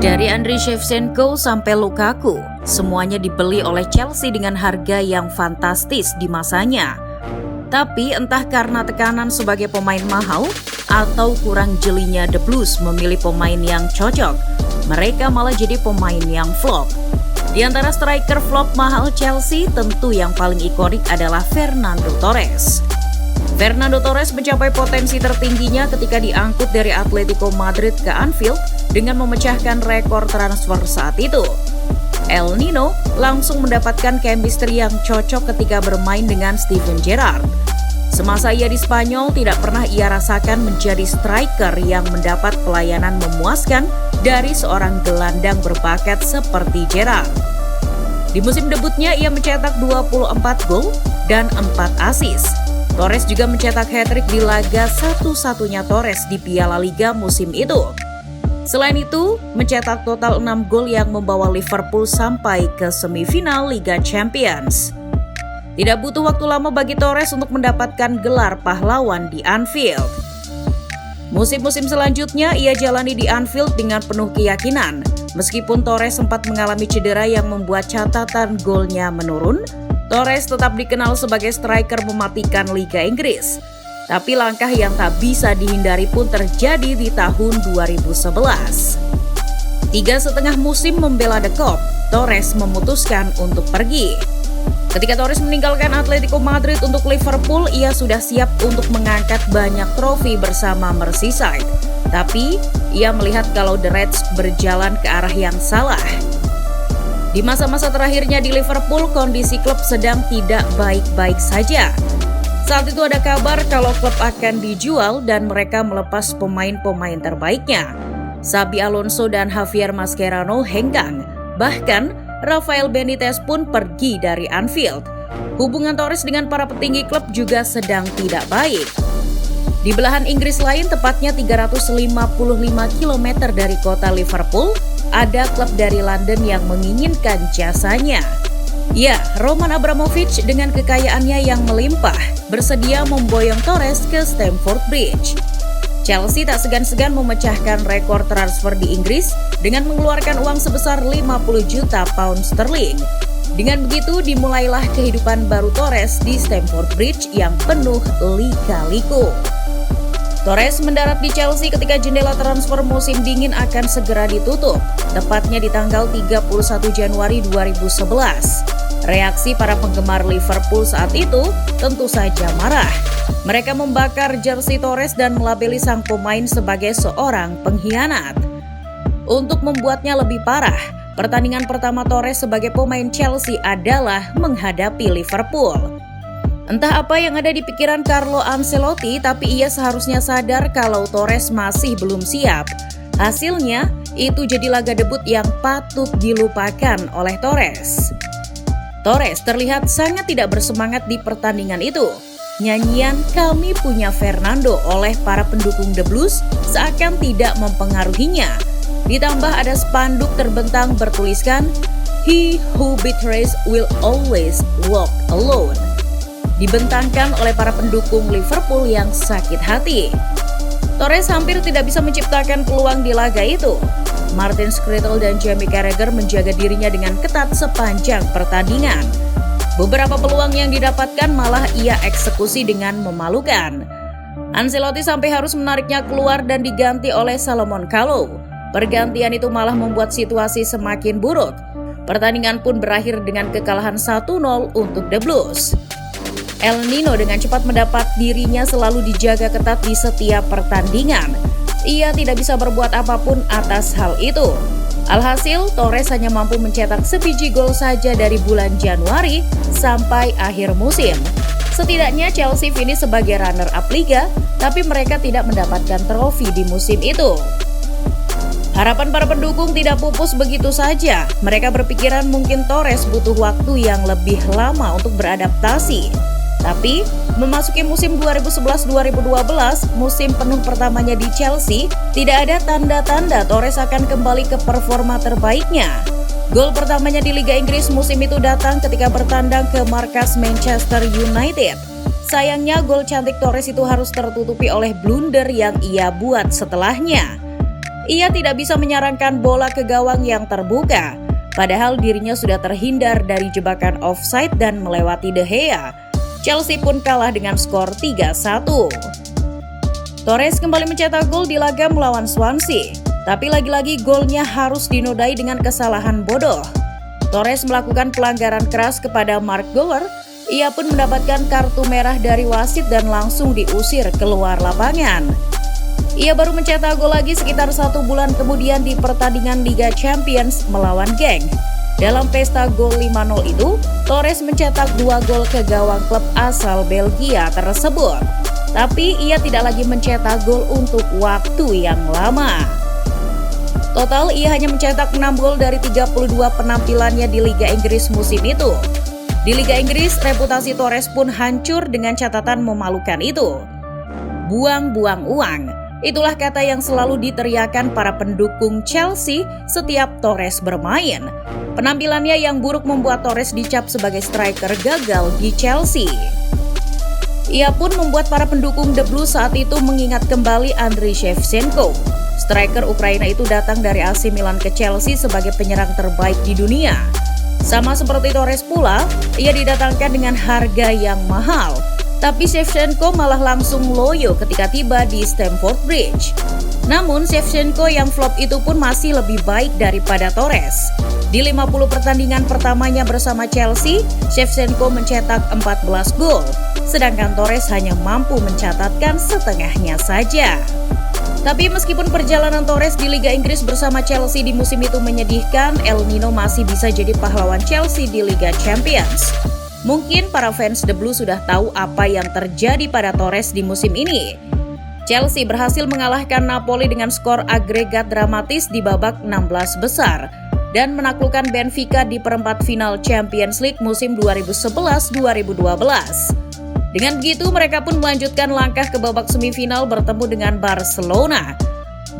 Dari Andriy Shevchenko sampai Lukaku, semuanya dibeli oleh Chelsea dengan harga yang fantastis di masanya. Tapi entah karena tekanan sebagai pemain mahal atau kurang jelinya The Blues memilih pemain yang cocok, mereka malah jadi pemain yang flop. Di antara striker flop mahal Chelsea, tentu yang paling ikonik adalah Fernando Torres. Fernando Torres mencapai potensi tertingginya ketika diangkut dari Atletico Madrid ke Anfield dengan memecahkan rekor transfer saat itu. El Nino langsung mendapatkan chemistry yang cocok ketika bermain dengan Steven Gerrard. Semasa ia di Spanyol, tidak pernah ia rasakan menjadi striker yang mendapat pelayanan memuaskan dari seorang gelandang berbakat seperti Gerrard. Di musim debutnya ia mencetak 24 gol dan 4 assist. Torres juga mencetak hat-trick di laga satu-satunya Torres di Piala Liga musim itu. Selain itu, mencetak total 6 gol yang membawa Liverpool sampai ke semifinal Liga Champions. Tidak butuh waktu lama bagi Torres untuk mendapatkan gelar pahlawan di Anfield. Musim-musim selanjutnya ia jalani di Anfield dengan penuh keyakinan. Meskipun Torres sempat mengalami cedera yang membuat catatan golnya menurun, Torres tetap dikenal sebagai striker mematikan Liga Inggris. Tapi langkah yang tak bisa dihindari pun terjadi di tahun 2011. 3,5 musim membela The Cop, Torres memutuskan untuk pergi. Ketika Torres meninggalkan Atletico Madrid untuk Liverpool, ia sudah siap untuk mengangkat banyak trofi bersama Merseyside. Tapi, ia melihat kalau The Reds berjalan ke arah yang salah. Di masa-masa terakhirnya di Liverpool, kondisi klub sedang tidak baik-baik saja. Saat itu ada kabar kalau klub akan dijual dan mereka melepas pemain-pemain terbaiknya. Xabi Alonso dan Javier Mascherano hengkang. Bahkan, Rafael Benitez pun pergi dari Anfield. Hubungan Torres dengan para petinggi klub juga sedang tidak baik. Di belahan Inggris lain, tepatnya 355 km dari kota Liverpool, ada klub dari London yang menginginkan jasanya. Ya, Roman Abramovich dengan kekayaannya yang melimpah bersedia memboyong Torres ke Stamford Bridge. Chelsea tak segan-segan memecahkan rekor transfer di Inggris dengan mengeluarkan uang sebesar 50 juta pound sterling. Dengan begitu dimulailah kehidupan baru Torres di Stamford Bridge yang penuh lika-liku. Torres mendarat di Chelsea ketika jendela transfer musim dingin akan segera ditutup, tepatnya di tanggal 31 Januari 2011. Reaksi para penggemar Liverpool saat itu tentu saja marah. Mereka membakar jersey Torres dan melabeli sang pemain sebagai seorang pengkhianat. Untuk membuatnya lebih parah, pertandingan pertama Torres sebagai pemain Chelsea adalah menghadapi Liverpool. Entah apa yang ada di pikiran Carlo Ancelotti, tapi ia seharusnya sadar kalau Torres masih belum siap. Hasilnya, itu jadi laga debut yang patut dilupakan oleh Torres. Torres terlihat sangat tidak bersemangat di pertandingan itu. Nyanyian "Kami Punya Fernando" oleh para pendukung The Blues seakan tidak mempengaruhinya. Ditambah ada spanduk terbentang bertuliskan "He who betrays will always walk alone", dibentangkan oleh para pendukung Liverpool yang sakit hati. Torres hampir tidak bisa menciptakan peluang di laga itu. Martin Skrtel dan Jamie Carragher menjaga dirinya dengan ketat sepanjang pertandingan. Beberapa peluang yang didapatkan malah ia eksekusi dengan memalukan. Ancelotti sampai harus menariknya keluar dan diganti oleh Salomon Kalou. Pergantian itu malah membuat situasi semakin buruk. Pertandingan pun berakhir dengan kekalahan 1-0 untuk The Blues. El Nino dengan cepat mendapat dirinya selalu dijaga ketat di setiap pertandingan. Ia tidak bisa berbuat apapun atas hal itu. Alhasil, Torres hanya mampu mencetak sebiji gol saja dari bulan Januari sampai akhir musim. Setidaknya Chelsea finish sebagai runner-up Liga, tapi mereka tidak mendapatkan trofi di musim itu. Harapan para pendukung tidak pupus begitu saja. Mereka berpikiran mungkin Torres butuh waktu yang lebih lama untuk beradaptasi. Tapi, memasuki musim 2011-2012, musim penuh pertamanya di Chelsea, tidak ada tanda-tanda Torres akan kembali ke performa terbaiknya. Gol pertamanya di Liga Inggris musim itu datang ketika bertandang ke markas Manchester United. Sayangnya, gol cantik Torres itu harus tertutupi oleh blunder yang ia buat setelahnya. ia tidak bisa menyarankan bola ke gawang yang terbuka. Padahal dirinya sudah terhindar dari jebakan offside dan melewati De Gea. Chelsea pun kalah dengan skor 3-1. Torres kembali mencetak gol di laga melawan Swansea. Tapi lagi-lagi golnya harus dinodai dengan kesalahan bodoh. Torres melakukan pelanggaran keras kepada Mark Gower. Ia pun mendapatkan kartu merah dari wasit dan langsung diusir keluar lapangan. Ia baru mencetak gol lagi sekitar 1 bulan kemudian di pertandingan Liga Champions melawan Genk. Dalam pesta gol 5-0 itu, Torres mencetak 2 gol ke gawang klub asal Belgia tersebut. Tapi ia tidak lagi mencetak gol untuk waktu yang lama. Total ia hanya mencetak 6 gol dari 32 penampilannya di Liga Inggris musim itu. Di Liga Inggris, reputasi Torres pun hancur dengan catatan memalukan itu. Buang-buang uang. Itulah kata yang selalu diteriakan para pendukung Chelsea setiap Torres bermain. Penampilannya yang buruk membuat Torres dicap sebagai striker gagal di Chelsea. Ia pun membuat para pendukung The Blues saat itu mengingat kembali Andriy Shevchenko. Striker Ukraina itu datang dari AC Milan ke Chelsea sebagai penyerang terbaik di dunia. Sama seperti Torres pula, ia didatangkan dengan harga yang mahal. Tapi Shevchenko malah langsung loyo ketika tiba di Stamford Bridge. Namun Shevchenko yang flop itu pun masih lebih baik daripada Torres. Di 50 pertandingan pertamanya bersama Chelsea, Shevchenko mencetak 14 gol, sedangkan Torres hanya mampu mencatatkan setengahnya saja. Tapi meskipun perjalanan Torres di Liga Inggris bersama Chelsea di musim itu menyedihkan, El Nino masih bisa jadi pahlawan Chelsea di Liga Champions. Mungkin para fans The Blues sudah tahu apa yang terjadi pada Torres di musim ini. Chelsea berhasil mengalahkan Napoli dengan skor agregat dramatis di babak 16 besar dan menaklukkan Benfica di perempat final Champions League musim 2011-2012. Dengan begitu, mereka pun melanjutkan langkah ke babak semifinal bertemu dengan Barcelona.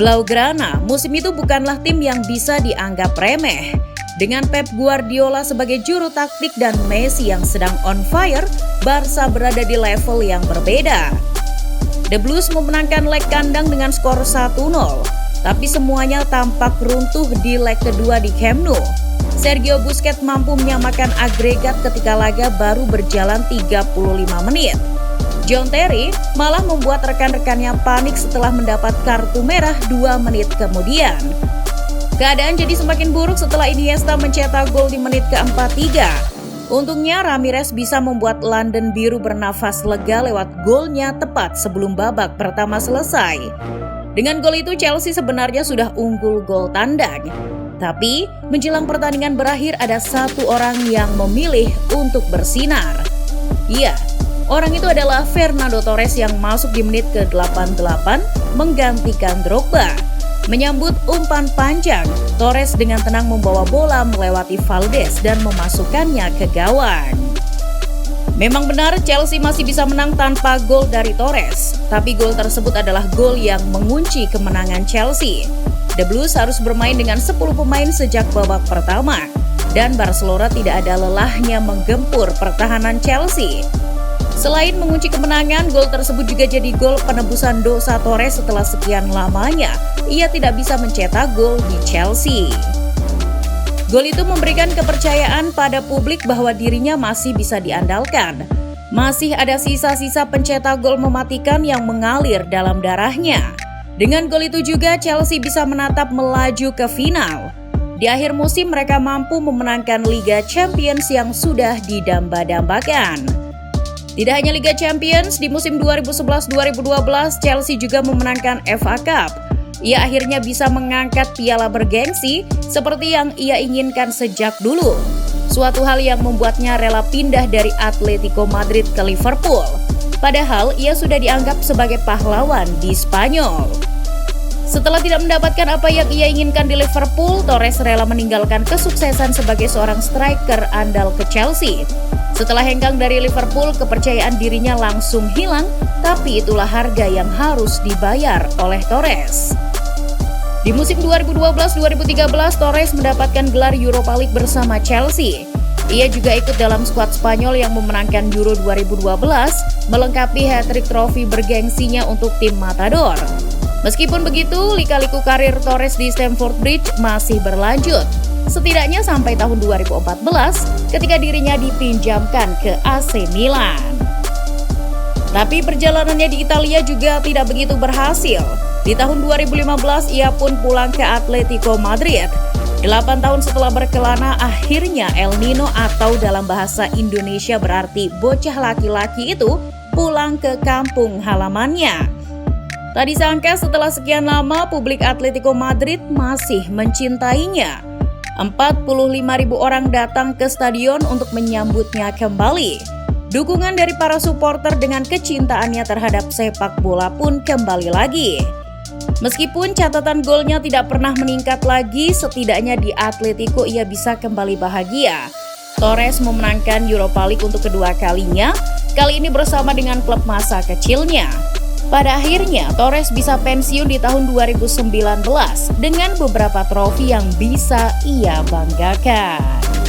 Blaugrana musim itu bukanlah tim yang bisa dianggap remeh. Dengan Pep Guardiola sebagai juru taktik dan Messi yang sedang on fire, Barca berada di level yang berbeda. The Blues memenangkan leg kandang dengan skor 1-0, tapi semuanya tampak runtuh di leg kedua di Camp Nou. Sergio Busquets mampu menyamakan agregat ketika laga baru berjalan 35 menit. John Terry malah membuat rekan-rekannya panik setelah mendapat kartu merah 2 menit kemudian. Keadaan jadi semakin buruk setelah Iniesta mencetak gol di menit ke-43. Untungnya Ramirez bisa membuat London Biru bernafas lega lewat golnya tepat sebelum babak pertama selesai. Dengan gol itu Chelsea sebenarnya sudah unggul gol tandang. Tapi menjelang pertandingan berakhir ada satu orang yang memilih untuk bersinar. Iya, orang itu adalah Fernando Torres yang masuk di menit ke-88 menggantikan Drogba. Menyambut umpan panjang, Torres dengan tenang membawa bola melewati Valdez dan memasukkannya ke gawang. Memang benar Chelsea masih bisa menang tanpa gol dari Torres, tapi gol tersebut adalah gol yang mengunci kemenangan Chelsea. The Blues harus bermain dengan 10 pemain sejak babak pertama, dan Barcelona tidak ada lelahnya menggempur pertahanan Chelsea. Selain mengunci kemenangan, gol tersebut juga jadi gol penebusan dosa Torres setelah sekian lamanya ia tidak bisa mencetak gol di Chelsea. Gol itu memberikan kepercayaan pada publik bahwa dirinya masih bisa diandalkan. Masih ada sisa-sisa pencetak gol mematikan yang mengalir dalam darahnya. Dengan gol itu juga Chelsea bisa menatap melaju ke final. Di akhir musim mereka mampu memenangkan Liga Champions yang sudah didamba-dambakan. Tidak hanya Liga Champions, di musim 2011-2012 Chelsea juga memenangkan FA Cup. Ia akhirnya bisa mengangkat piala bergengsi seperti yang ia inginkan sejak dulu. Suatu hal yang membuatnya rela pindah dari Atletico Madrid ke Liverpool. Padahal ia sudah dianggap sebagai pahlawan di Spanyol. Setelah tidak mendapatkan apa yang ia inginkan di Liverpool, Torres rela meninggalkan kesuksesan sebagai seorang striker andal ke Chelsea. Setelah hengkang dari Liverpool, kepercayaan dirinya langsung hilang, tapi itulah harga yang harus dibayar oleh Torres. Di musim 2012-2013, Torres mendapatkan gelar Europa League bersama Chelsea. Ia juga ikut dalam skuad Spanyol yang memenangkan Euro 2012, melengkapi hat-trick trofi bergengsinya untuk tim Matador. Meskipun begitu, lika-liku karir Torres di Stamford Bridge masih berlanjut. Setidaknya sampai tahun 2014 ketika dirinya dipinjamkan ke AC Milan. Tapi perjalanannya di Italia juga tidak begitu berhasil. Di tahun 2015 ia pun pulang ke Atletico Madrid. 8 tahun setelah berkelana, akhirnya El Nino atau dalam bahasa Indonesia berarti bocah laki-laki itu pulang ke kampung halamannya. Tak disangka setelah sekian lama publik Atletico Madrid masih mencintainya. 45.000 orang datang ke stadion untuk menyambutnya kembali. Dukungan dari para supporter dengan kecintaannya terhadap sepak bola pun kembali lagi. Meskipun catatan golnya tidak pernah meningkat lagi, setidaknya di Atletico ia bisa kembali bahagia. Torres memenangkan Europa League untuk kedua kalinya, kali ini bersama dengan klub masa kecilnya. Pada akhirnya, Torres bisa pensiun di tahun 2019 dengan beberapa trofi yang bisa ia banggakan.